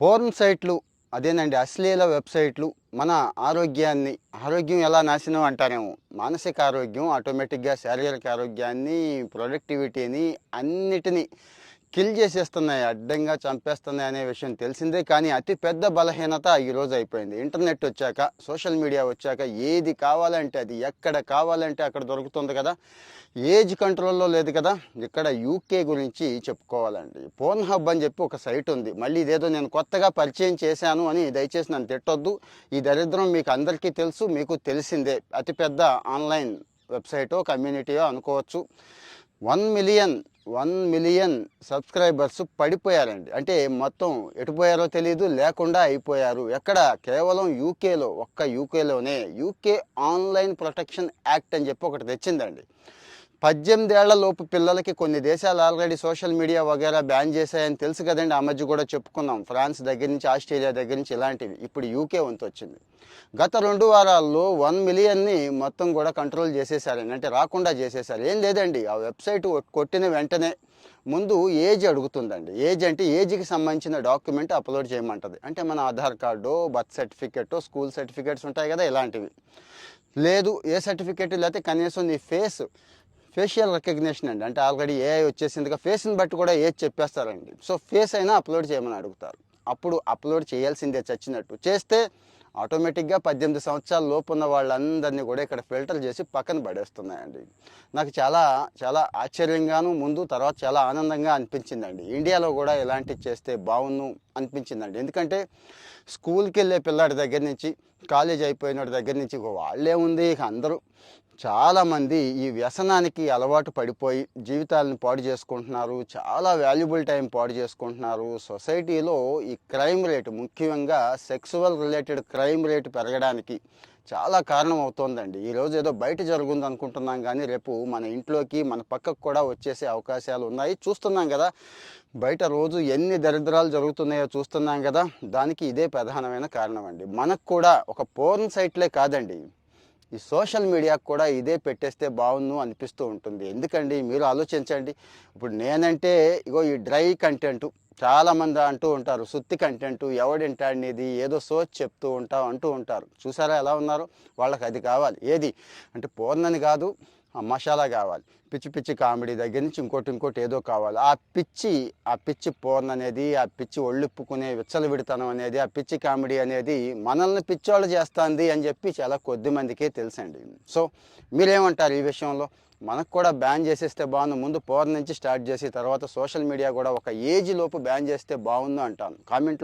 Porn సైట్లు అదేనండి అశ్లీల వెబ్సైట్లు మన ఆరోగ్యం ఎలా నాశనం అంటారేమో మానసిక ఆరోగ్యం ఆటోమేటిక్గా శారీరక ఆరోగ్యాన్ని ప్రొడక్టివిటీని అన్నిటినీ కిల్ చేసేస్తున్నాయి, అడ్డంగా చంపేస్తున్నాయి అనే విషయం తెలిసిందే. కానీ అతి పెద్ద బలహీనత ఈరోజు అయిపోయింది. ఇంటర్నెట్ వచ్చాక, సోషల్ మీడియా వచ్చాక ఏది కావాలంటే అది, ఎక్కడ కావాలంటే అక్కడ దొరుకుతుంది కదా. ఏజ్ కంట్రోల్లో లేదు కదా. ఇక్కడ యూకే గురించి చెప్పుకోవాలండి. పోర్న్ హబ్ అని చెప్పి ఒక సైట్ ఉంది. మళ్ళీ ఇదేదో నేను కొత్తగా పరిచయం చేశాను అని దయచేసి నన్ను తిట్టొద్దు. ఈ దరిద్రం మీకు అందరికీ తెలుసు, మీకు తెలిసిందే. అతిపెద్ద ఆన్లైన్ వెబ్సైటో కమ్యూనిటీయో అనుకోవచ్చు. 1 మిలియన్ సబ్స్క్రైబర్స్ పడిపోయారండి. అంటే మొత్తం ఎటుపోయారో తెలియదు, లేకుండా అయిపోయారు. ఎక్కడ? కేవలం యూకేలో, ఒక్క యూకేలోనే యూకే ఆన్లైన్ ప్రొటెక్షన్ యాక్ట్ అని చెప్పి ఒకటి తెచ్చిందండి. 18 ఏళ్ల లోపు పిల్లలకి కొన్ని దేశాలు ఆల్రెడీ సోషల్ మీడియా వగేరా బ్యాన్ చేశాయని తెలుసు కదండి. ఆ మధ్య కూడా చెప్పుకున్నాం. ఫ్రాన్స్ దగ్గర నుంచి, ఆస్ట్రేలియా దగ్గర నుంచి ఇలాంటివి. ఇప్పుడు యూకే వంతు వచ్చింది. గత 2 వారాల్లో 1 మిలియన్ని మొత్తం కూడా కంట్రోల్ చేసేసారండి. అంటే రాకుండా చేసేసారు. ఏం లేదండి, ఆ వెబ్సైట్ కొట్టిన వెంటనే ముందు ఏజ్ అడుగుతుందండి. ఏజ్ అంటే ఏజ్కి సంబంధించిన డాక్యుమెంట్ అప్లోడ్ చేయమంటుంది. అంటే మన Aadhaar card, birth certificate, school certificates ఉంటాయి కదా, ఇలాంటివి. లేదు ఏ సర్టిఫికెట్ లేకపోతే కనీసం నీ ఫేషియల్ రికగ్నిషన్ అండి. అంటే ఆల్రెడీ ఏఐ వచ్చేసిందిగా, ఫేస్ని బట్టి కూడా ఏజ్ చెప్పేస్తారండి. సో ఫేస్ అయినా అప్లోడ్ చేయమని అడుగుతారు. అప్పుడు అప్లోడ్ చేయాల్సిందే చచ్చినట్టు. చేస్తే ఆటోమేటిక్గా 18 సంవత్సరాల లోపు ఉన్న వాళ్ళందరినీ కూడా ఇక్కడ ఫిల్టర్ చేసి పక్కన పడేస్తున్నాయండి. నాకు చాలా చాలా ఆశ్చర్యంగాను, ముందు తర్వాత చాలా ఆనందంగా అనిపించిందండి. ఇండియాలో కూడా ఇలాంటివి చేస్తే బాగుండు అనిపించిందండి. ఎందుకంటే స్కూల్కి వెళ్ళే పిల్లాడి దగ్గర నుంచి, కాలేజ్ అయిపోయిన దగ్గర నుంచి వాళ్ళే ఉంది, ఇక అందరూ చాలామంది ఈ వ్యసనానికి అలవాటు పడిపోయి జీవితాలను పాడు చేసుకుంటున్నారు. చాలా వాల్యుబుల్ టైం పాడు చేసుకుంటున్నారు. సొసైటీలో ఈ క్రైమ్ రేటు, ముఖ్యంగా సెక్సువల్ రిలేటెడ్ క్రైమ్ రేటు పెరగడానికి చాలా కారణం అవుతోందండి. ఈరోజు ఏదో బయట జరుగుంది అనుకుంటున్నాం, కానీ రేపు మన ఇంట్లోకి, మన పక్కకు కూడా వచ్చేసే అవకాశాలు ఉన్నాయి. చూస్తున్నాం కదా, బయట రోజు ఎన్ని దరిద్రాలు జరుగుతున్నాయో చూస్తున్నాం కదా. దానికి ఇదే ప్రధానమైన కారణం అండి. మనకు కూడా ఒక పోర్న్ సైట్లే కాదండి, ఈ సోషల్ మీడియాకు కూడా ఇదే పెట్టేస్తే బాగుండు అనిపిస్తూ ఉంటుంది. ఎందుకండి మీరు ఆలోచించండి. ఇప్పుడు నేనంటే ఇగో ఈ డ్రై కంటెంట్, చాలామంది అంటూ ఉంటారు సుత్తి కంటెంట్, ఎవడింటాడినిది, ఏదో సోచ్ చెప్తూ అంటూ ఉంటారు. చూసారా ఎలా ఉన్నారు? వాళ్ళకి అది కావాలి. ఏది అంటే పోర్నని కాదు, మసాలా కావాలి. పిచ్చి పిచ్చి కామెడీ దగ్గర నుంచి ఇంకోటి ఏదో కావాలి. ఆ పిచ్చి పోర్న్ అనేది, ఆ పిచ్చి ఒళ్ళిప్పుకునే విచ్చలవిడితనం అనేది, ఆ పిచ్చి కామెడీ అనేది మనల్ని పిచ్చోళ్ళు చేస్తుంది అని చెప్పి చాలా కొద్ది మందికే తెలుసండి. సో మీరేమంటారు ఈ విషయంలో? మనకు కూడా బ్యాన్ చేసేస్తే బాగుంది. ముందు పోర్న్ నుంచి స్టార్ట్ చేసి తర్వాత సోషల్ మీడియా కూడా ఒక ఏజ్ లోపు బ్యాన్ చేస్తే బాగుంది అంటాను. కామెంట్